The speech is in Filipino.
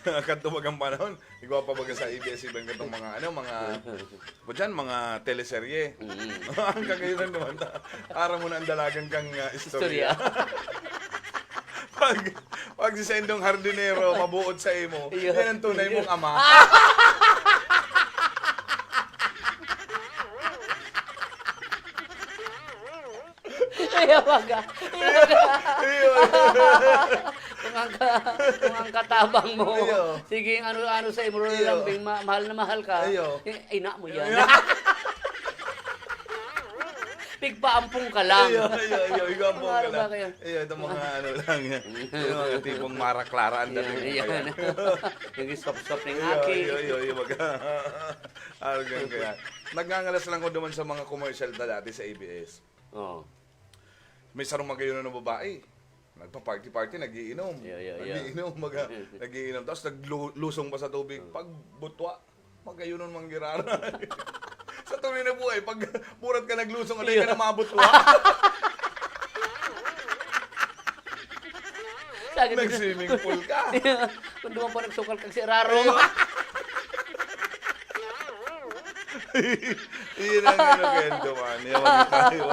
Kanto bagang panahon, ikaw pa baga sa ABS-CBN katong mga dyan, mga teleserye. Hanggang ngayon naman, para mo na ang dalagan kang istorya. Istorya. Pag si Sendong Hardinero mabuod sa imo, Iyo. yan ang tunay mong ama. Iya baga. Iyo. Kung ang katabang mo, Iyo. sige ano sa imo Iyo. lambing, mahal na mahal ka. Iyo. Ina mo yan. Pigpaampong ka lang. Iyo, ikaw po Ano ka ba lang. kayo? Iyo, itong mga lang yan. Yung mga tipong Mara Clara ang dating Yan. kaya. Yung stop ng Iyo, aki. iyo, kaya. Nagngangalas lang ko naman sa mga commercial na dati sa ABS. Oh. May sarong magayon na babae. Nagpa-party-party, nagiinom. Yeah. Nagiinom, nagiinom. Tapos naglusong pa sa tubig. Pag butwa, magayonon manggirara. Sa tuloy na buhay, pag murat ka naglusong, alay ka na mabutwa. Nag-swimming pool ka. Kung duman pa nagsukal kang si Raro. Iyan ang kwento man. Iwan tayo.